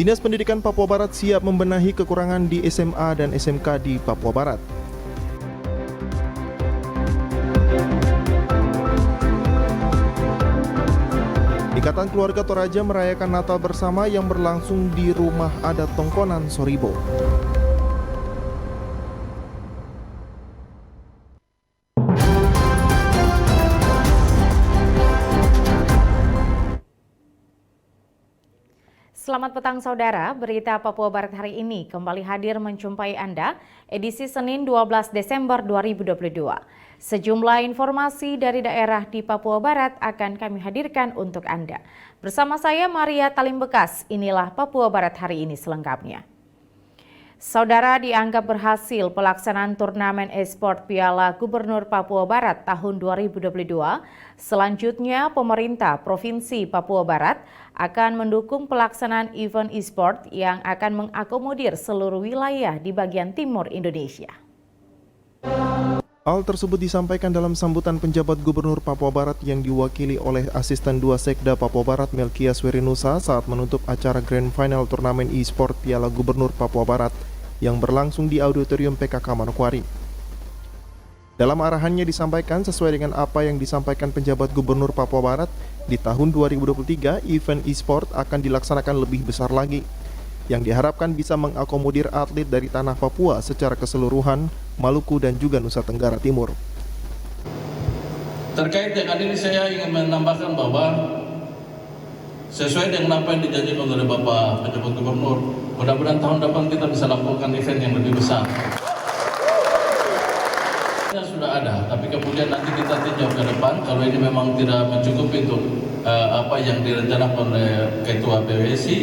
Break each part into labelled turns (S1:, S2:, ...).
S1: Dinas Pendidikan Papua Barat siap membenahi kekurangan di SMA dan SMK di Papua Barat. Ikatan Keluarga Toraja merayakan Natal bersama yang berlangsung di Rumah Adat Tongkonan, Soribo.
S2: Selamat petang saudara, berita Papua Barat hari ini kembali hadir menjumpai Anda edisi Senin 12 Desember 2022. Sejumlah informasi dari daerah di Papua Barat akan kami hadirkan untuk Anda. Bersama saya Maria Talim Bekas, inilah Papua Barat hari ini selengkapnya. Saudara, dianggap berhasil pelaksanaan turnamen e-sport Piala Gubernur Papua Barat tahun 2022. Selanjutnya, pemerintah Provinsi Papua Barat akan mendukung pelaksanaan event e-sport yang akan mengakomodir seluruh wilayah di bagian timur Indonesia.
S1: Hal tersebut disampaikan dalam sambutan penjabat Gubernur Papua Barat yang diwakili oleh Asisten 2 Sekda Papua Barat Melkias Werinusa saat menutup acara Grand Final Turnamen e-sport Piala Gubernur Papua Barat yang berlangsung di Auditorium PKK Manokwari. Dalam arahannya disampaikan sesuai dengan apa yang disampaikan penjabat Gubernur Papua Barat, di tahun 2023 event e-sport akan dilaksanakan lebih besar lagi, yang diharapkan bisa mengakomodir atlet dari tanah Papua secara keseluruhan, Maluku dan juga Nusa Tenggara Timur.
S3: Terkait dengan ini saya ingin menambahkan bahwa sesuai dengan apa yang dijanjikan oleh Bapak Penjabat Gubernur, mudah-mudahan tahun depan kita bisa lakukan event yang lebih besar. Sudah ada, tapi kemudian nanti kita tinjau ke depan kalau ini memang tidak mencukupi untuk apa yang direncanakan oleh Ketua PWSI,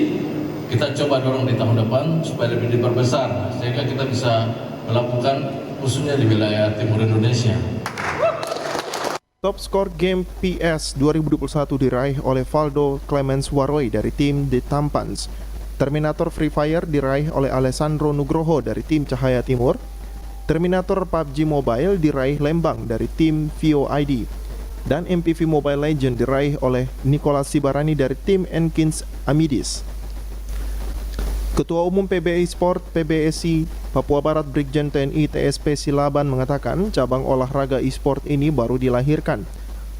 S3: kita coba dorong di tahun depan supaya lebih diperbesar sehingga kita bisa melakukan khususnya di wilayah timur Indonesia.
S1: Top skor game PS 2021 diraih oleh Valdo Clemens Waroy dari tim The Tampans. Terminator Free Fire diraih oleh Alessandro Nugroho dari tim Cahaya Timur. Terminator PUBG Mobile diraih Lembang dari tim VOID. Dan MPV Mobile Legend diraih oleh Nicholas Sibarani dari tim Enkins Amidis. Ketua Umum PBI Sport PBSI Papua Barat Brigjen TNI TSP Silaban mengatakan cabang olahraga e-sport ini baru dilahirkan,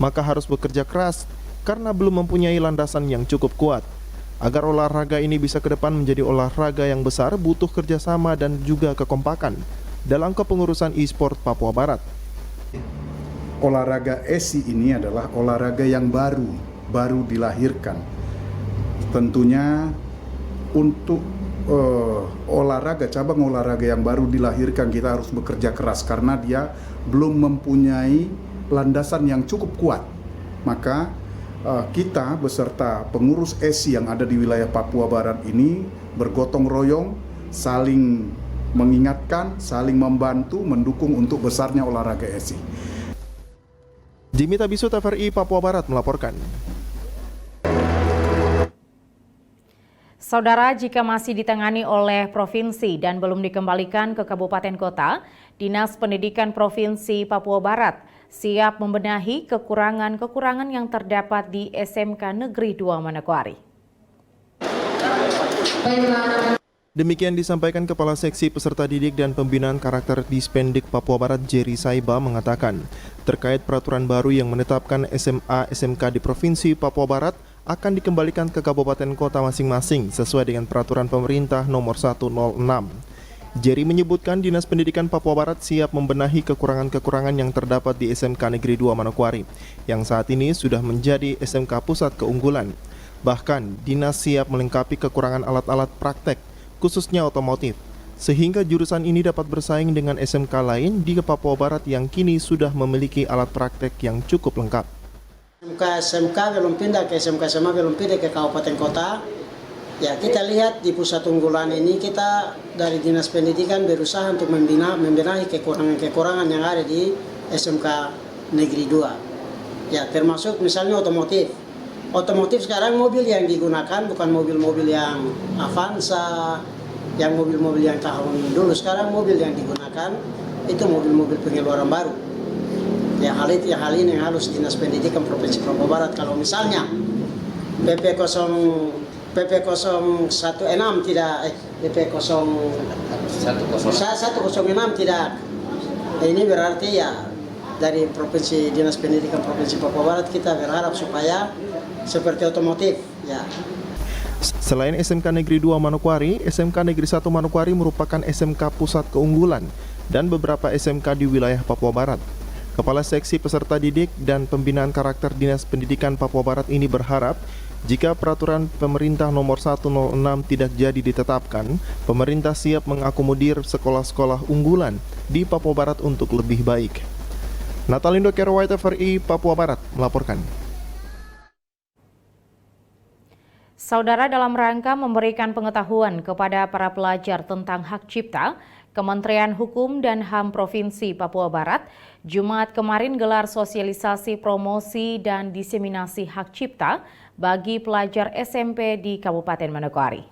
S1: maka harus bekerja keras karena belum mempunyai landasan yang cukup kuat. Agar olahraga ini bisa ke depan menjadi olahraga yang besar, butuh kerjasama dan juga kekompakan dalam kepengurusan e-sport Papua Barat.
S4: Olahraga ESI ini adalah olahraga yang baru dilahirkan. Tentunya untuk cabang olahraga yang baru dilahirkan kita harus bekerja keras karena dia belum mempunyai landasan yang cukup kuat. Maka kita beserta pengurus ESI yang ada di wilayah Papua Barat ini bergotong royong, saling mengingatkan, saling membantu, mendukung untuk besarnya olahraga ESI.
S1: Jimmy Tabisu TVRI Papua Barat melaporkan.
S2: Saudara, jika masih ditangani oleh provinsi dan belum dikembalikan ke kabupaten kota, Dinas Pendidikan Provinsi Papua Barat siap membenahi kekurangan-kekurangan yang terdapat di SMK Negeri 2 Manokwari.
S1: Demikian disampaikan Kepala Seksi Peserta Didik dan Pembinaan Karakter Dispendik Papua Barat Jerry Saiba mengatakan, terkait peraturan baru yang menetapkan SMA SMK di Provinsi Papua Barat akan dikembalikan ke kabupaten kota masing-masing sesuai dengan peraturan pemerintah nomor 106. Jerry menyebutkan Dinas Pendidikan Papua Barat siap membenahi kekurangan-kekurangan yang terdapat di SMK Negeri 2 Manokwari, yang saat ini sudah menjadi SMK pusat keunggulan. Bahkan, Dinas siap melengkapi kekurangan alat-alat praktek, khususnya otomotif, sehingga jurusan ini dapat bersaing dengan SMK lain di Papua Barat yang kini sudah memiliki alat praktek yang cukup lengkap.
S5: SMK belum pindah ke SMK SMA, belum pindah ke kabupaten kota. Ya, kita lihat di pusat unggulan ini kita dari Dinas Pendidikan berusaha untuk membenahi kekurangan-kekurangan yang ada di SMK Negeri 2. Ya, termasuk misalnya otomotif. Otomotif sekarang mobil yang digunakan bukan mobil-mobil yang Avanza, yang mobil-mobil yang tahun dulu. Sekarang mobil yang digunakan itu mobil-mobil pengeluaran baru. Ya, hal ini yang harus Dinas Pendidikan Provinsi Papua Barat. Kalau misalnya PP PP 016 tidak, PP 106 tidak. Ini berarti ya dari Provinsi Dinas Pendidikan Provinsi Papua Barat kita berharap supaya seperti otomotif ya.
S1: Selain SMK Negeri 2 Manokwari, SMK Negeri 1 Manokwari merupakan SMK pusat keunggulan dan beberapa SMK di wilayah Papua Barat. Kepala Seksi Peserta Didik dan Pembinaan Karakter Dinas Pendidikan Papua Barat ini berharap jika peraturan pemerintah nomor 106 tidak jadi ditetapkan, pemerintah siap mengakomodir sekolah-sekolah unggulan di Papua Barat untuk lebih baik. Natalindo Kerwai TVRI Papua Barat melaporkan.
S2: Saudara, dalam rangka memberikan pengetahuan kepada para pelajar tentang hak cipta, Kementerian Hukum dan HAM Provinsi Papua Barat Jumat kemarin gelar sosialisasi promosi dan diseminasi hak cipta bagi pelajar SMP di Kabupaten Manokwari.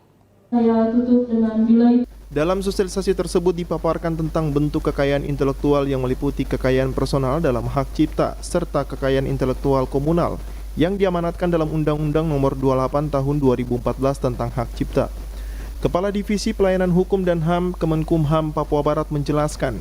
S6: Saya tutup dengan nilai.
S1: Dalam sosialisasi tersebut dipaparkan tentang bentuk kekayaan intelektual yang meliputi kekayaan personal dalam hak cipta serta kekayaan intelektual komunal yang diamanatkan dalam Undang-Undang Nomor 28 Tahun 2014 tentang Hak Cipta. Kepala Divisi Pelayanan Hukum dan HAM Kemenkumham Papua Barat menjelaskan,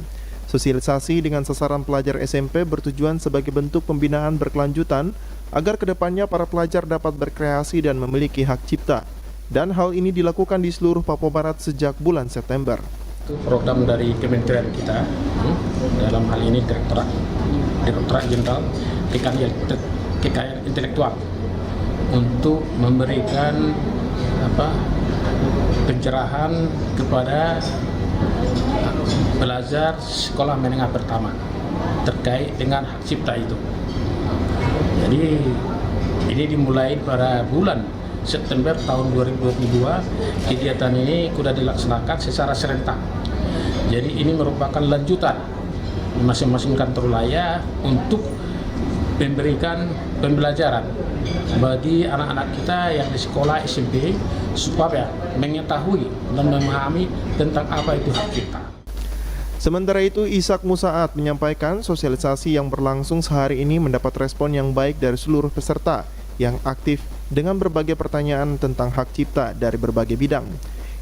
S1: sosialisasi dengan sasaran pelajar SMP bertujuan sebagai bentuk pembinaan berkelanjutan agar kedepannya para pelajar dapat berkreasi dan memiliki hak cipta. Dan hal ini dilakukan di seluruh Papua Barat sejak bulan September.
S7: Itu program dari kementerian kita, dalam hal ini Direktorat Jenderal Kekayaan Intelektual, untuk memberikan pencerahan kepada pelajar sekolah menengah pertama terkait dengan hak cipta itu. Jadi ini dimulai pada bulan September tahun 2022, kegiatan ini sudah dilaksanakan secara serentak. Jadi ini merupakan lanjutan masing-masing kantor wilayah untuk memberikan pembelajaran bagi anak-anak kita yang di sekolah SMP supaya mengetahui dan memahami tentang apa itu hak cipta.
S1: Sementara itu, Ishak Musaat menyampaikan sosialisasi yang berlangsung sehari ini mendapat respon yang baik dari seluruh peserta yang aktif dengan berbagai pertanyaan tentang hak cipta dari berbagai bidang.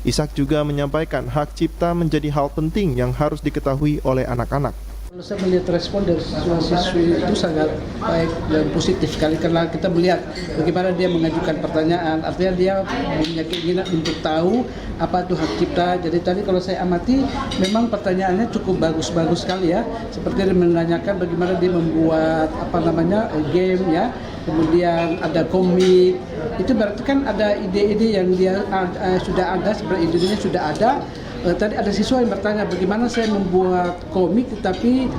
S1: Ishak juga menyampaikan hak cipta menjadi hal penting yang harus diketahui oleh anak-anak.
S8: Saya melihat respon dari siswa-siswi itu sangat baik dan positif sekali karena kita melihat bagaimana dia mengajukan pertanyaan, artinya dia punya keinginan untuk tahu apa itu hak cipta. Jadi tadi kalau saya amati memang pertanyaannya cukup bagus-bagus sekali ya, seperti dia menanyakan bagaimana dia membuat game ya, kemudian ada komik, itu berarti kan ada ide-ide yang dia sudah ada, sebenarnya idenya sudah ada. Tadi ada siswa yang bertanya bagaimana saya membuat komik tetapi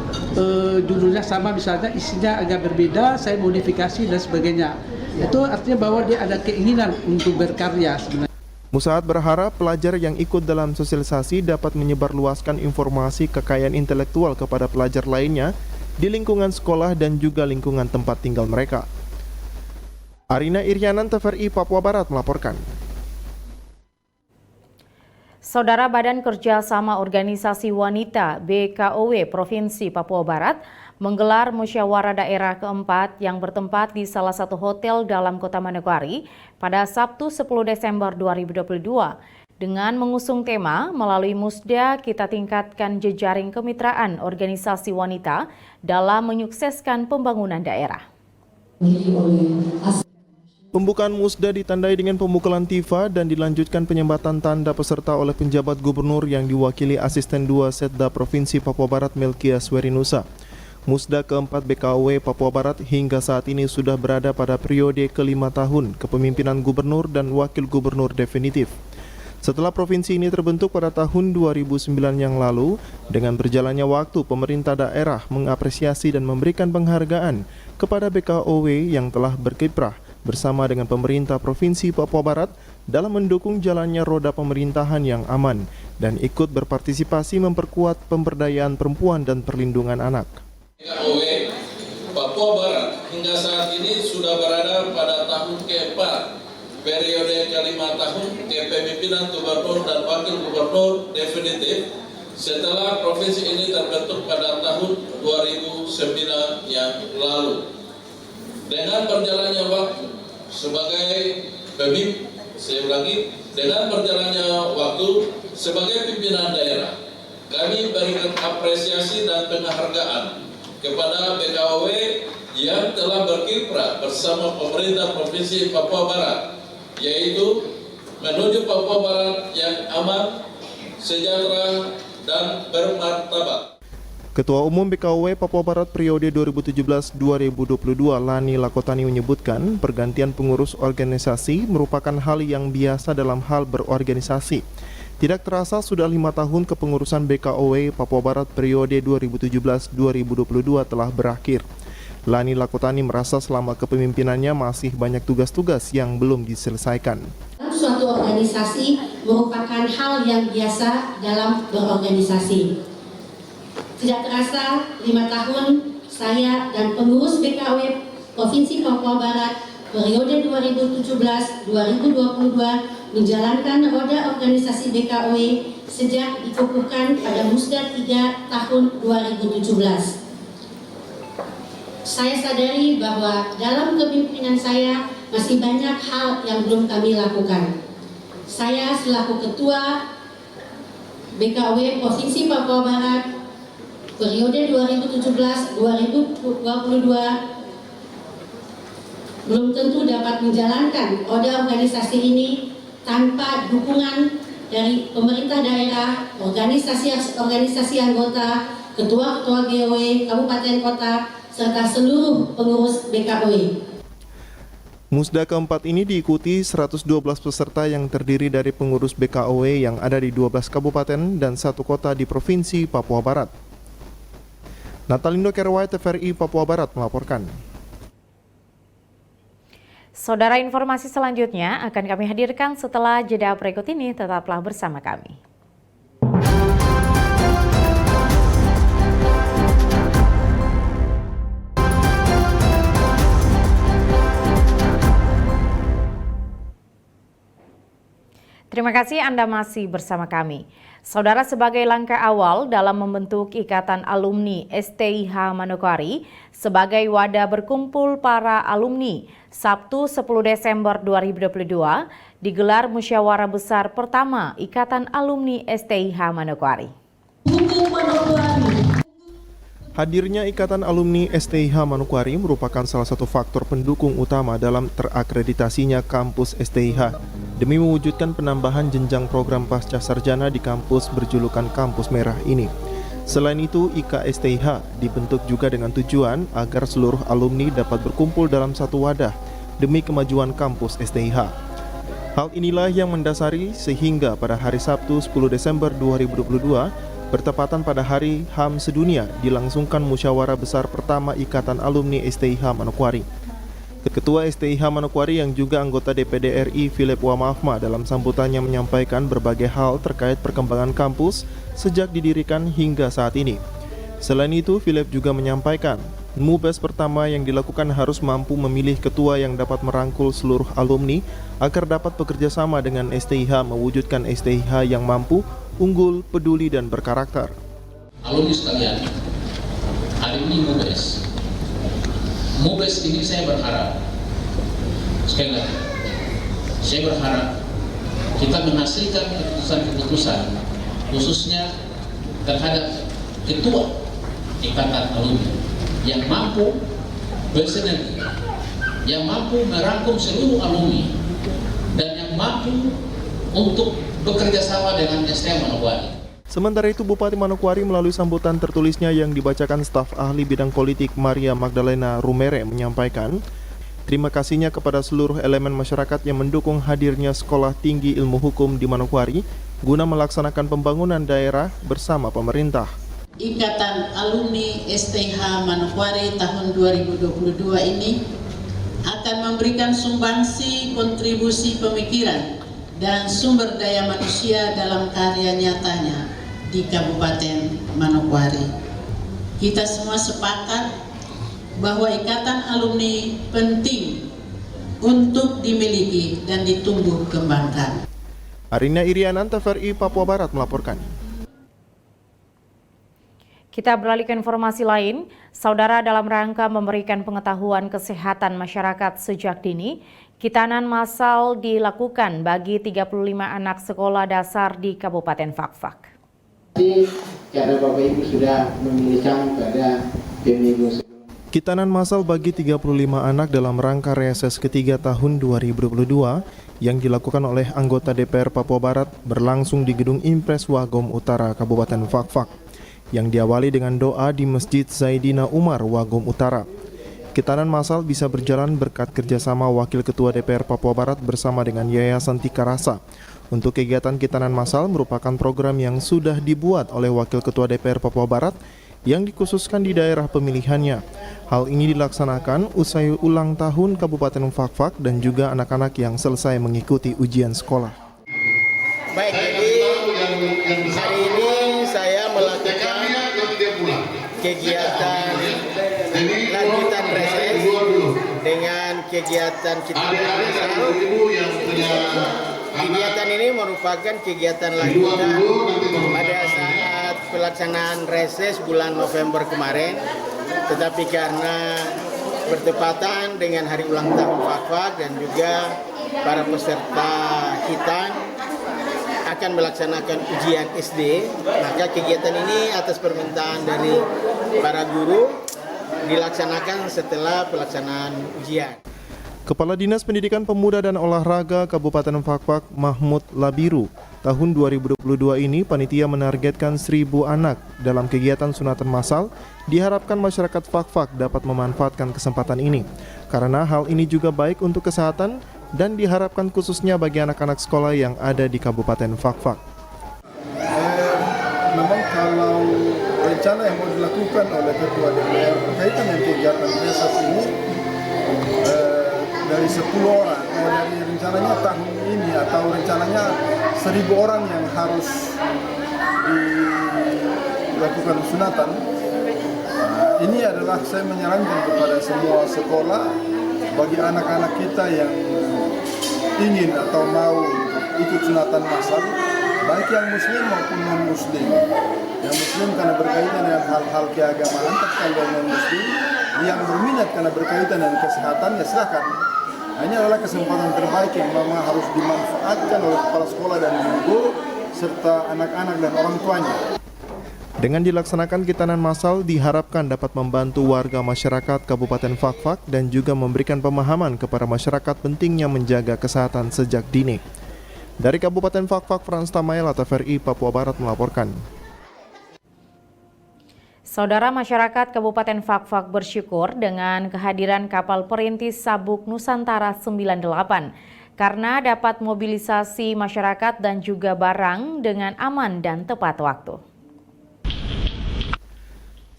S8: judulnya sama, misalnya isinya agak berbeda, saya modifikasi dan sebagainya. Itu artinya bahwa dia ada keinginan untuk berkarya sebenarnya.
S1: Musaat berharap pelajar yang ikut dalam sosialisasi dapat menyebarluaskan informasi kekayaan intelektual kepada pelajar lainnya di lingkungan sekolah dan juga lingkungan tempat tinggal mereka. Arina Irianan, TVRI Papua Barat melaporkan.
S2: Saudara, Badan Kerjasama Organisasi Wanita BKOW Provinsi Papua Barat menggelar musyawarah daerah keempat yang bertempat di salah satu hotel dalam Kota Manokwari pada Sabtu 10 Desember 2022 dengan mengusung tema melalui Musda kita tingkatkan jejaring kemitraan organisasi wanita dalam menyukseskan pembangunan daerah.
S1: Pembukaan Musda ditandai dengan pembukaan tifa dan dilanjutkan penyembatan tanda peserta oleh penjabat gubernur yang diwakili Asisten 2 Setda Provinsi Papua Barat Melkias Werinusa. Musda keempat BKOW Papua Barat hingga saat ini sudah berada pada periode ke-5 tahun kepemimpinan gubernur dan wakil gubernur definitif. Setelah provinsi ini terbentuk pada tahun 2009 yang lalu, dengan berjalannya waktu pemerintah daerah mengapresiasi dan memberikan penghargaan kepada BKOW yang telah berkiprah bersama dengan pemerintah Provinsi Papua Barat dalam mendukung jalannya roda pemerintahan yang aman dan ikut berpartisipasi memperkuat pemberdayaan perempuan dan perlindungan anak.
S3: BKOW Papua Barat hingga saat ini sudah berada pada tahun keempat, periode ke-5 tahun kepemimpinan gubernur dan wakil gubernur definitif setelah provinsi ini terbentuk pada tahun 2009 yang lalu. Dengan berjalannya waktu Saya ulangi, dengan berjalannya waktu sebagai pimpinan daerah, kami berikan apresiasi dan penghargaan kepada BKOW yang telah berkiprah bersama pemerintah Provinsi Papua Barat, yaitu menuju Papua Barat yang aman, sejahtera, dan bermartabat.
S1: Ketua Umum BKOW Papua Barat periode 2017-2022 Lani Lakotani menyebutkan pergantian pengurus organisasi merupakan hal yang biasa dalam hal berorganisasi. Tidak terasa sudah 5 tahun kepengurusan BKOW Papua Barat periode 2017-2022 telah berakhir. Lani Lakotani merasa selama kepemimpinannya masih banyak tugas-tugas yang belum diselesaikan.
S9: Suatu organisasi merupakan hal yang biasa dalam berorganisasi. Tidak terasa 5 tahun saya dan pengurus BKOW Provinsi Papua Barat periode 2017-2022 menjalankan roda organisasi BKOW sejak dikukuhkan pada Musda 3 tahun 2017. Saya sadari bahwa dalam kepemimpinan saya masih banyak hal yang belum kami lakukan. Saya selaku Ketua BKOW Provinsi Papua Barat periode 2017-2022 belum tentu dapat menjalankan roda organisasi ini tanpa dukungan dari pemerintah daerah, organisasi anggota, ketua-ketua GOW, kabupaten kota, serta seluruh pengurus BKOW.
S1: Musda keempat ini diikuti 112 peserta yang terdiri dari pengurus BKOW yang ada di 12 kabupaten dan 1 kota di Provinsi Papua Barat. Natalindo Kerwai, TVRI Papua Barat melaporkan.
S2: Saudara, informasi selanjutnya akan kami hadirkan setelah jeda berikut ini. Tetaplah bersama kami. Terima kasih Anda masih bersama kami. Saudara, sebagai langkah awal dalam membentuk Ikatan Alumni STIH Manokwari sebagai wadah berkumpul para alumni, Sabtu 10 Desember 2022 digelar musyawarah besar pertama Ikatan Alumni STIH Manokwari.
S1: Hadirnya Ikatan Alumni STIH Manokwari merupakan salah satu faktor pendukung utama dalam terakreditasinya kampus STIH demi mewujudkan penambahan jenjang program pasca sarjana di kampus berjulukan Kampus Merah ini. Selain itu, IKSTIH dibentuk juga dengan tujuan agar seluruh alumni dapat berkumpul dalam satu wadah demi kemajuan kampus STIH. Hal inilah yang mendasari sehingga pada hari Sabtu 10 Desember 2022 bertepatan pada Hari HAM Sedunia dilangsungkan musyawarah besar pertama Ikatan Alumni STIH Manokwari. Ketua STIH Manokwari yang juga anggota DPD RI Philip Wamafma dalam sambutannya menyampaikan berbagai hal terkait perkembangan kampus sejak didirikan hingga saat ini. Selain itu, Philip juga menyampaikan, MUBES pertama yang dilakukan harus mampu memilih ketua yang dapat merangkul seluruh alumni agar dapat bekerja sama dengan STIH mewujudkan STIH yang mampu, unggul, peduli, dan berkarakter.
S7: Alumni sekalian, hari ini MUBES ini saya berharap, sekali lagi, saya berharap kita menghasilkan keputusan-keputusan khususnya terhadap ketua Ikatan Alumni yang mampu bersinergi, yang mampu merangkum seluruh alumni, dan yang mampu untuk bekerja sama dengan STIH Manokwari.
S1: Sementara itu, Bupati Manokwari melalui sambutan tertulisnya yang dibacakan staf ahli bidang politik Maria Magdalena Rumere menyampaikan terima kasihnya kepada seluruh elemen masyarakat yang mendukung hadirnya Sekolah Tinggi Ilmu Hukum di Manokwari guna melaksanakan pembangunan daerah bersama pemerintah.
S10: Ikatan Alumni STIH Manokwari tahun 2022 ini akan memberikan sumbangsi kontribusi pemikiran dan sumber daya manusia dalam karya nyatanya di Kabupaten Manokwari. Kita semua sepakat bahwa Ikatan Alumni penting untuk dimiliki dan ditumbuh kembangkan.
S1: Arina Irianan, TVRI Papua Barat melaporkan.
S2: Kita beralih ke informasi lain. Saudara, dalam rangka memberikan pengetahuan kesehatan masyarakat sejak dini, khitanan massal dilakukan bagi 35 anak sekolah dasar di Kabupaten Fakfak.
S11: Karena Bapak Ibu sudah memilihkan pada pemilu sebelum.
S1: Khitanan massal bagi 35 anak dalam rangka reses ketiga tahun 2022 yang dilakukan oleh anggota DPR Papua Barat berlangsung di Gedung Impres Wagom Utara Kabupaten Fakfak yang diawali dengan doa di Masjid Zaidina Umar Wagom Utara. Khitanan massal bisa berjalan berkat kerjasama Wakil Ketua DPR Papua Barat bersama dengan Yayasan Tika Rasa. Untuk kegiatan khitanan massal merupakan program yang sudah dibuat oleh Wakil Ketua DPR Papua Barat yang dikhususkan di daerah pemilihannya. Hal ini dilaksanakan usai ulang tahun Kabupaten Fakfak dan juga anak-anak yang selesai mengikuti ujian sekolah.
S11: Baik, jadi hari ini saya melakukan kegiatan lanjutan reses dengan kegiatan khitanan massal. Kegiatan ini merupakan kegiatan lanjutan pada saat pelaksanaan reses bulan November kemarin, tetapi karena bertepatan dengan hari ulang tahun Fakfak dan juga para peserta khitan akan melaksanakan ujian SD, maka kegiatan ini atas permintaan dari para guru dilaksanakan setelah pelaksanaan ujian.
S1: Kepala Dinas Pendidikan Pemuda dan Olahraga Kabupaten Fakfak Mahmud Labiru, tahun 2022 ini panitia menargetkan 1.000 anak dalam kegiatan sunatan massal. Diharapkan masyarakat Fakfak dapat memanfaatkan kesempatan ini karena hal ini juga baik untuk kesehatan dan diharapkan khususnya bagi anak-anak sekolah yang ada di Kabupaten Fakfak.
S4: Memang kalau rencana yang mau dilakukan oleh Ketua DPR berkaitan dengan kegiatan reses ini dari 10 orang, dari rencananya tahun ini atau rencananya 1.000 orang yang harus dilakukan sunatan. Ini adalah saya menyarankan kepada semua sekolah bagi anak-anak kita yang ingin atau mau ikut sunatan massal, baik yang muslim maupun non-muslim. Yang muslim karena berkaitan dengan hal-hal keagamaan, tapi kalau yang non-muslim yang berminat karena berkaitan dengan kesehatan, ya silakan. Ini adalah kesempatan terbaik yang memang harus dimanfaatkan oleh kepala sekolah dan guru serta anak-anak dan orang tuanya.
S1: Dengan dilaksanakan khitanan massal diharapkan dapat membantu warga masyarakat Kabupaten Fakfak dan juga memberikan pemahaman kepada masyarakat pentingnya menjaga kesehatan sejak dini. Dari Kabupaten Fakfak, Frans Tamael, TVRI Papua Barat melaporkan.
S2: Saudara, masyarakat Kabupaten Fakfak bersyukur dengan kehadiran kapal perintis Sabuk Nusantara 98 karena dapat mobilisasi masyarakat dan juga barang dengan aman dan tepat waktu.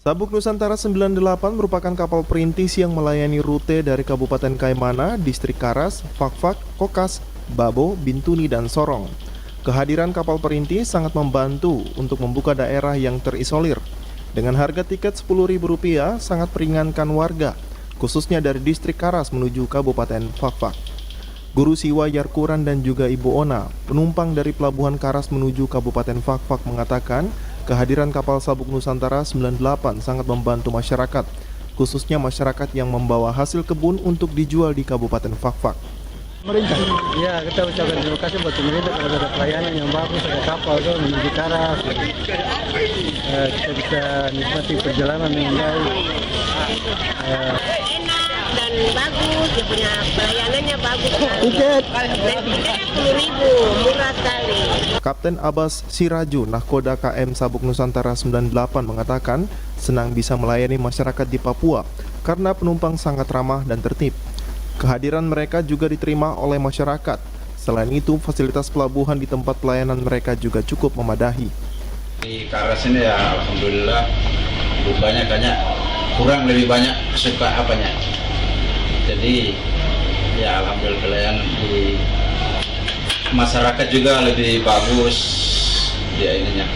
S1: Sabuk Nusantara 98 merupakan kapal perintis yang melayani rute dari Kabupaten Kaimana, Distrik Karas, Fakfak, Kokas, Babo, Bintuni, dan Sorong. Kehadiran kapal perintis sangat membantu untuk membuka daerah yang terisolir. Dengan harga tiket Rp10.000 sangat meringankan warga, khususnya dari Distrik Karas menuju Kabupaten Fakfak. Guru Siwa Yarkuran dan juga Ibu Ona, penumpang dari Pelabuhan Karas menuju Kabupaten Fakfak mengatakan kehadiran kapal Sabuk Nusantara 98 sangat membantu masyarakat, khususnya masyarakat yang membawa hasil kebun untuk dijual di Kabupaten Fakfak.
S8: Pemerintah. Ya, kita ucapkan terima kasih buat pemerintah karena ada pelayanan yang bagus, ada kapal tuh menuju Karas. Kita bisa nikmati perjalanan yang baik.
S12: Enak dan bagus, dia punya pelayanannya bagus.
S8: Tiket.
S12: Tiketnya 10.000, murah sekali.
S1: Kapten Abbas Siraju, Nahkoda KM Sabuk Nusantara 98 mengatakan senang bisa melayani masyarakat di Papua karena penumpang sangat ramah dan tertib. Kehadiran mereka juga diterima oleh masyarakat. Selain itu, fasilitas pelabuhan di tempat pelayanan mereka juga cukup memadahi.
S13: Di Karas ini ya alhamdulillah dukanya kayaknya kurang, lebih banyak suka apanya. Jadi ya alhamdulillah pelayanan di masyarakat juga lebih bagus dia ininya.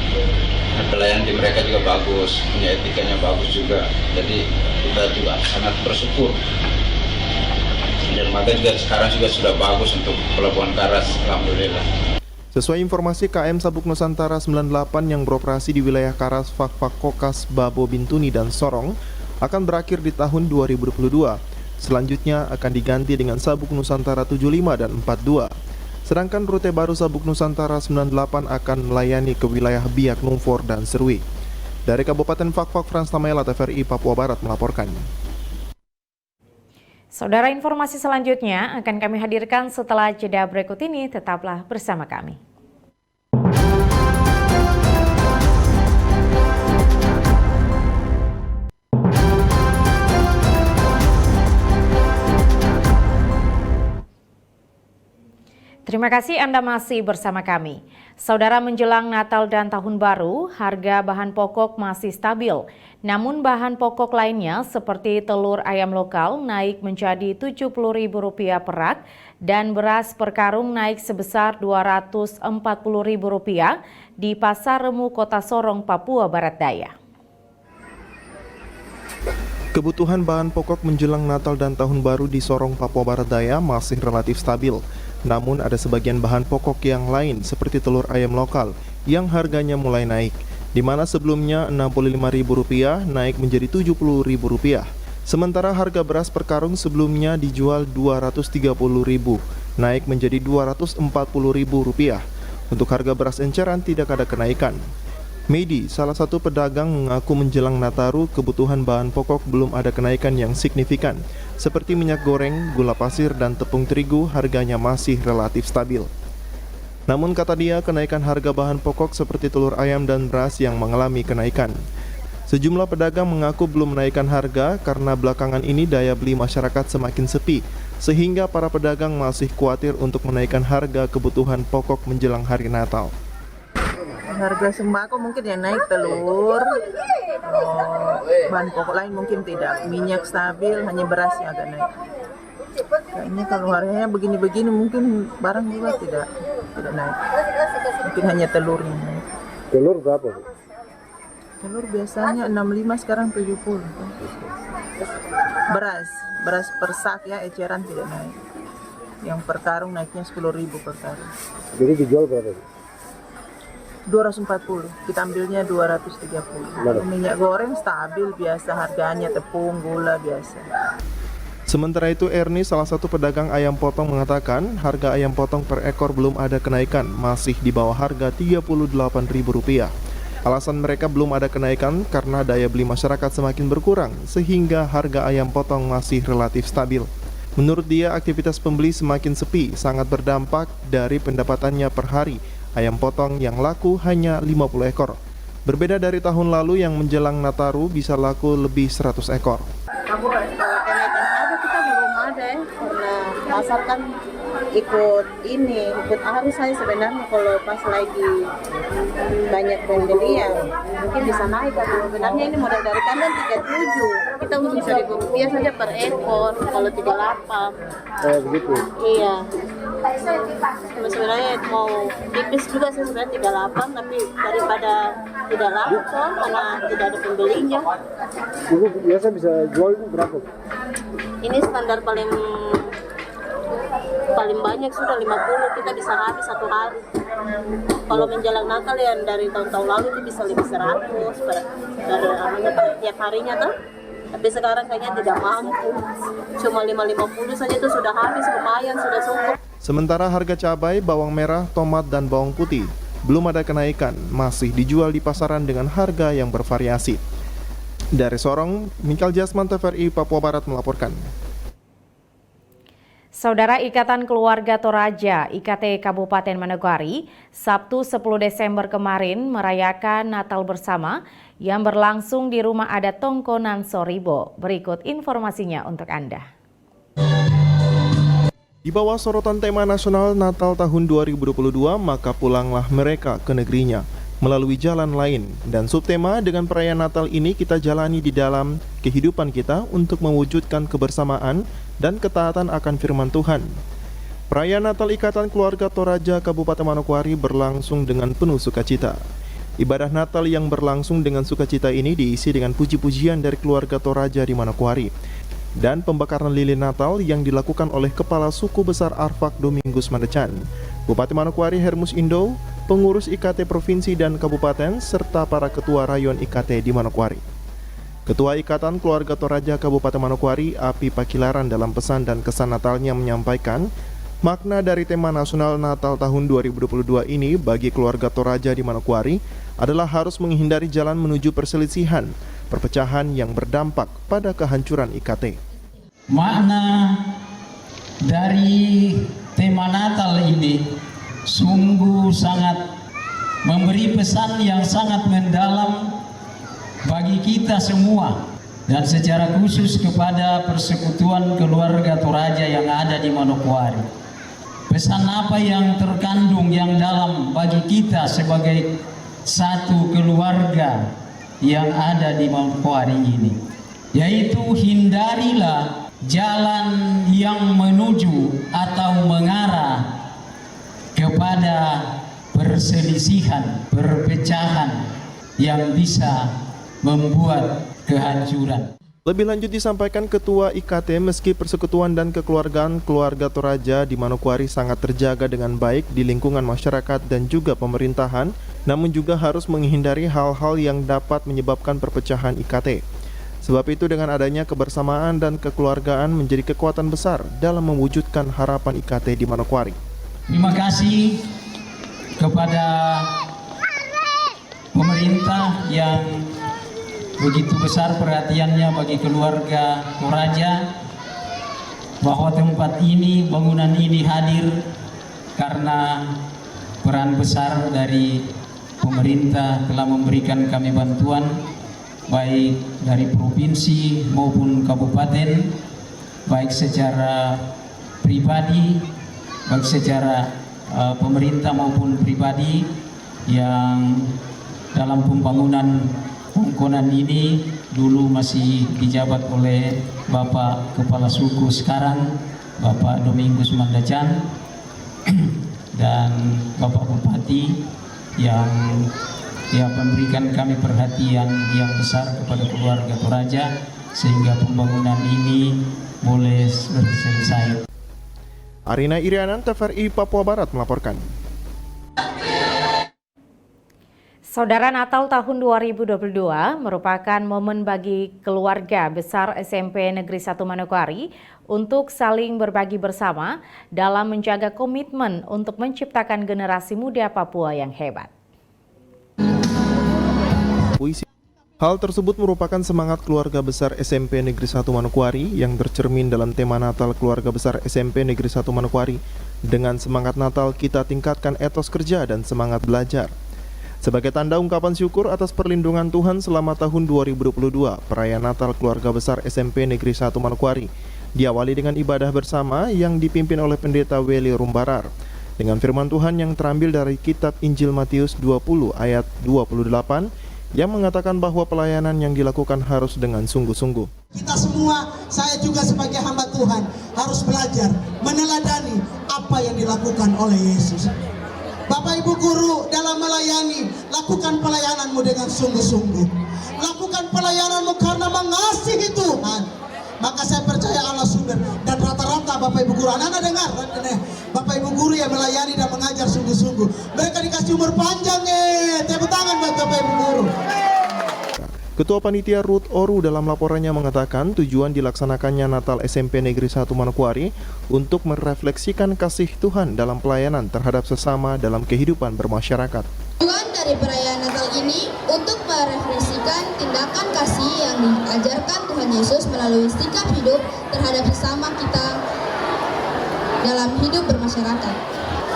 S13: Pelayanan di mereka juga bagus, punya etikanya bagus juga. Jadi kita juga sangat bersyukur. Dermaga juga sekarang juga sudah bagus untuk Pelabuhan Karas, alhamdulillah.
S1: Sesuai informasi KM Sabuk Nusantara 98 yang beroperasi di wilayah Karas, Fakfak, Kokas, Babo, Bintuni, dan Sorong, akan berakhir di tahun 2022. Selanjutnya akan diganti dengan Sabuk Nusantara 75 dan 42. Sedangkan rute baru Sabuk Nusantara 98 akan melayani ke wilayah Biak Numfor dan Serui. Dari Kabupaten Fakfak, Frans Tamela, TVRI Papua Barat melaporkan.
S2: Saudara, informasi selanjutnya akan kami hadirkan setelah jeda berikut ini. Tetaplah bersama kami. Terima kasih Anda masih bersama kami. Saudara, menjelang Natal dan Tahun Baru, harga bahan pokok masih stabil. Namun bahan pokok lainnya seperti telur ayam lokal naik menjadi Rp70.000 per rak dan beras per karung naik sebesar Rp240.000 di Pasar Remu Kota Sorong, Papua Barat Daya.
S1: Kebutuhan bahan pokok menjelang Natal dan Tahun Baru di Sorong, Papua Barat Daya masih relatif stabil. Namun ada sebagian bahan pokok yang lain seperti telur ayam lokal yang harganya mulai naik, di mana sebelumnya Rp65.000 naik menjadi Rp70.000. Sementara harga beras per karung sebelumnya dijual Rp230.000, naik menjadi Rp240.000. Untuk harga beras enceran tidak ada kenaikan. Medi, salah satu pedagang, mengaku menjelang Nataru kebutuhan bahan pokok belum ada kenaikan yang signifikan, seperti minyak goreng, gula pasir, dan tepung terigu harganya masih relatif stabil. Namun kata dia, kenaikan harga bahan pokok seperti telur ayam dan beras yang mengalami kenaikan. Sejumlah pedagang mengaku belum menaikkan harga karena belakangan ini daya beli masyarakat semakin sepi, sehingga para pedagang masih khawatir untuk menaikkan harga kebutuhan pokok menjelang hari Natal.
S14: Harga sembako mungkin yang naik, telur, bahan pokok lain mungkin tidak. Minyak stabil, hanya beras yang agak naik. Kayaknya kalau harganya begini-begini mungkin barang juga tidak naik. Mungkin hanya telurnya naik.
S15: Telur berapa?
S14: Telur biasanya 65, sekarang 70. Beras per sak ya, eceran tidak naik. Yang per karung naiknya 10.000 per karung.
S15: Jadi dijual berapa?
S14: 240, kita ambilnya 230. Kalau minyak goreng stabil biasa harganya, tepung, gula biasa.
S1: Sementara itu, Erni, salah satu pedagang ayam potong, mengatakan harga ayam potong per ekor belum ada kenaikan, masih di bawah harga Rp38.000. Alasan mereka belum ada kenaikan karena daya beli masyarakat semakin berkurang, sehingga harga ayam potong masih relatif stabil. Menurut dia, aktivitas pembeli semakin sepi, sangat berdampak dari pendapatannya per hari. Ayam potong yang laku hanya 50 ekor. Berbeda dari tahun lalu yang menjelang Nataru bisa laku lebih 100 ekor.
S16: Kenaikan harga kita belum ada ya, karena pasar kan ikut arus saya sebenarnya. Kalau pas lagi banyak pembelian mungkin bisa naik, karena sebenarnya ini modal dari kandang 37, kita untung Rp1.000 saja per ekor, kalau 38.
S15: Begitu?
S16: Iya. Sebenarnya mau tipis juga sih sebenarnya 38, tapi daripada tidak laku karena tidak ada pembelinya.
S15: Ibu biasa bisa jual berapa?
S16: Ini standar paling banyak sudah 50, kita bisa habis satu hari. Kalau menjelang Natal yang dari tahun-tahun lalu itu bisa lebih 100 tiap harinya tuh. Tapi sekarang kayaknya tidak mampu, cuma 550 saja itu sudah habis, lumayan, sudah cukup.
S1: Sementara harga cabai, bawang merah, tomat, dan bawang putih belum ada kenaikan, masih dijual di pasaran dengan harga yang bervariasi. Dari Sorong, Mikal Jasman, TVRI Papua Barat melaporkan.
S2: Saudara, Ikatan Keluarga Toraja IKT Kabupaten Manokwari Sabtu 10 Desember kemarin merayakan Natal bersama yang berlangsung di Rumah Adat Tongkonan Soribo. Berikut informasinya untuk Anda.
S1: Di bawah sorotan tema nasional Natal tahun 2022, maka pulanglah mereka ke negerinya melalui jalan lain. Dan subtema dengan perayaan Natal ini kita jalani di dalam kehidupan kita untuk mewujudkan kebersamaan dan ketaatan akan firman Tuhan. Perayaan Natal Ikatan Keluarga Toraja Kabupaten Manokwari berlangsung dengan penuh sukacita. Ibadah Natal yang berlangsung dengan sukacita ini diisi dengan puji-pujian dari keluarga Toraja di Manokwari dan pembakaran lilin Natal yang dilakukan oleh Kepala Suku Besar Arfak Domingus Mandecan, Bupati Manokwari Hermus Indo, pengurus IKT Provinsi dan Kabupaten, serta para ketua rayon IKT di Manokwari. Ketua Ikatan Keluarga Toraja Kabupaten Manokwari, Api Pakilaran, dalam pesan dan kesan Natalnya menyampaikan, makna dari tema nasional Natal tahun 2022 ini bagi keluarga Toraja di Manokwari adalah harus menghindari jalan menuju perselisihan, perpecahan yang berdampak pada kehancuran IKT.
S17: Makna dari tema Natal ini sungguh sangat memberi pesan yang sangat mendalam bagi kita semua, dan secara khusus kepada persekutuan keluarga Toraja yang ada di Manokwari. Pesan apa yang terkandung yang dalam bagi kita sebagai satu keluarga yang ada di Manokwari ini, yaitu hindarilah jalan yang menuju atau mengarah kepada perselisihan, perpecahan yang bisa membuat kehancuran.
S1: Lebih lanjut disampaikan Ketua IKT, meski persekutuan dan kekeluargaan keluarga Toraja di Manokwari sangat terjaga dengan baik di lingkungan masyarakat dan juga pemerintahan, namun juga harus menghindari hal-hal yang dapat menyebabkan perpecahan IKT. Sebab itu dengan adanya kebersamaan dan kekeluargaan menjadi kekuatan besar dalam mewujudkan harapan IKT di Manokwari.
S17: Terima kasih kepada pemerintah yang begitu besar perhatiannya bagi keluarga Toraja, bahwa tempat ini, bangunan ini hadir karena peran besar dari pemerintah telah memberikan kami bantuan baik dari provinsi maupun kabupaten, baik secara pribadi, baik secara pemerintah maupun pribadi yang dalam pembangunan Pongkonan ini dulu masih dijabat oleh Bapak Kepala Suku sekarang, Bapak Domingus Mandacan, dan Bapak Bupati yang memberikan kami perhatian yang besar kepada keluarga Toraja sehingga pembangunan ini boleh selesai.
S1: Arina Irianan, TVRI Papua Barat melaporkan.
S2: Saudara, Natal tahun 2022 merupakan momen bagi keluarga besar SMP Negeri 1 Manokwari untuk saling berbagi bersama dalam menjaga komitmen untuk menciptakan generasi muda Papua yang hebat.
S1: Hal tersebut merupakan semangat keluarga besar SMP Negeri 1 Manokwari yang tercermin dalam tema Natal keluarga besar SMP Negeri 1 Manokwari. Dengan semangat Natal kita tingkatkan etos kerja dan semangat belajar. Sebagai tanda ungkapan syukur atas perlindungan Tuhan selama tahun 2022, perayaan Natal keluarga besar SMP Negeri 1 Manokwari diawali dengan ibadah bersama yang dipimpin oleh Pendeta Weli Rumbarar dengan firman Tuhan yang terambil dari kitab Injil Matius 20 ayat 28 yang mengatakan bahwa pelayanan yang dilakukan harus dengan sungguh-sungguh.
S18: Kita semua, saya juga sebagai hamba Tuhan, harus belajar meneladani apa yang dilakukan oleh Yesus. Bapak Ibu Guru, dalam melayani, lakukan pelayananmu dengan sungguh-sungguh. Lakukan pelayananmu karena mengasihi Tuhan. Maka saya percaya Allah sumber. Dan rata-rata Bapak Ibu Guru, anak-anak dengar, Bapak Ibu Guru yang melayani dan mengajar sungguh-sungguh, mereka dikasih umur panjang. Tepuk tangan buat Bapak Ibu Guru.
S1: Ketua Panitia Ruth Oru dalam laporannya mengatakan tujuan dilaksanakannya Natal SMP Negeri 1 Manokwari untuk merefleksikan kasih Tuhan dalam pelayanan terhadap sesama dalam kehidupan bermasyarakat.
S19: Tujuan dari perayaan Natal ini untuk merefleksikan tindakan kasih yang diajarkan Tuhan Yesus melalui sikap hidup terhadap sesama kita dalam hidup bermasyarakat.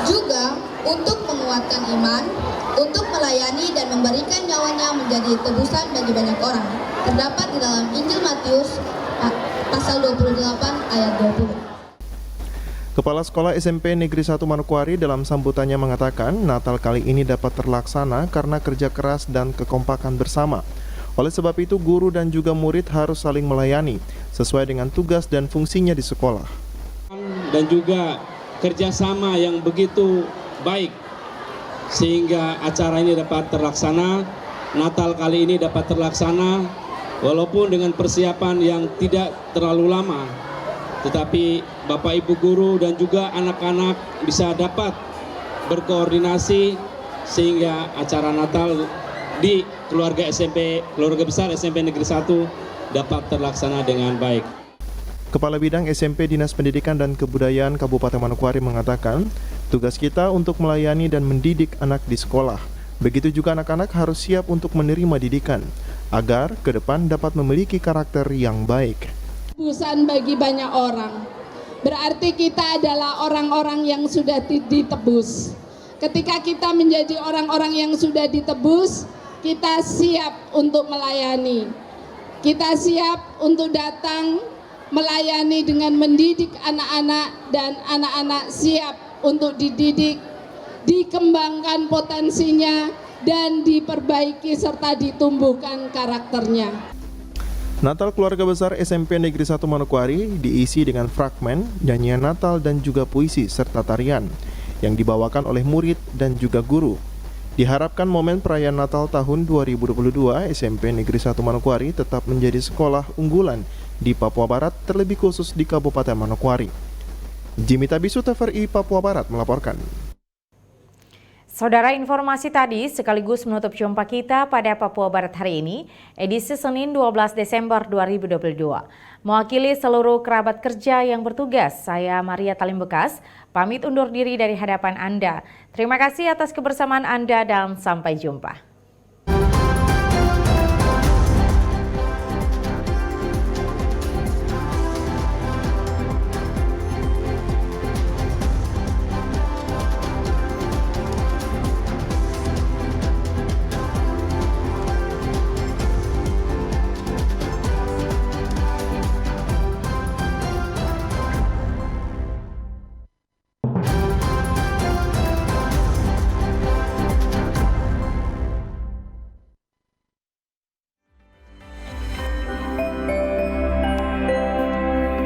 S19: Juga untuk menguatkan iman, untuk melayani dan memberikan nyawanya menjadi tebusan bagi banyak orang. Terdapat di dalam Injil Matius pasal 28 ayat 20.
S1: Kepala Sekolah SMP Negeri 1 Manokwari dalam sambutannya mengatakan Natal kali ini dapat terlaksana karena kerja keras dan kekompakan bersama. Oleh sebab itu guru dan juga murid harus saling melayani sesuai dengan tugas dan fungsinya di sekolah.
S20: Dan juga kerjasama yang begitu baik sehingga acara ini dapat terlaksana, Natal kali ini dapat terlaksana walaupun dengan persiapan yang tidak terlalu lama, tetapi Bapak Ibu Guru dan juga anak-anak bisa dapat berkoordinasi sehingga acara Natal di keluarga besar SMP Negeri 1 dapat terlaksana dengan baik.
S1: Kepala Bidang SMP Dinas Pendidikan dan Kebudayaan Kabupaten Manokwari mengatakan, tugas kita untuk melayani dan mendidik anak di sekolah. Begitu juga anak-anak harus siap untuk menerima didikan, agar ke depan dapat memiliki karakter yang baik.
S21: Tebusan bagi banyak orang, berarti kita adalah orang-orang yang sudah ditebus. Ketika kita menjadi orang-orang yang sudah ditebus, kita siap untuk melayani. Kita siap untuk datang melayani dengan mendidik anak-anak, dan anak-anak siap untuk dididik, dikembangkan potensinya, dan diperbaiki serta ditumbuhkan karakternya.
S1: Natal keluarga besar SMP Negeri 1 Manokwari diisi dengan fragmen, nyanyian Natal dan juga puisi serta tarian yang dibawakan oleh murid dan juga guru. Diharapkan momen perayaan Natal tahun 2022 SMP Negeri 1 Manokwari tetap menjadi sekolah unggulan di Papua Barat, terlebih khusus di Kabupaten Manokwari. Jimmy Tabisu, TVRI Papua Barat melaporkan.
S2: Saudara, informasi tadi sekaligus menutup jumpa kita pada Papua Barat hari ini, edisi Senin 12 Desember 2022. Mewakili seluruh kerabat kerja yang bertugas, saya Maria Talim Bekas, pamit undur diri dari hadapan Anda. Terima kasih atas kebersamaan Anda dan sampai jumpa.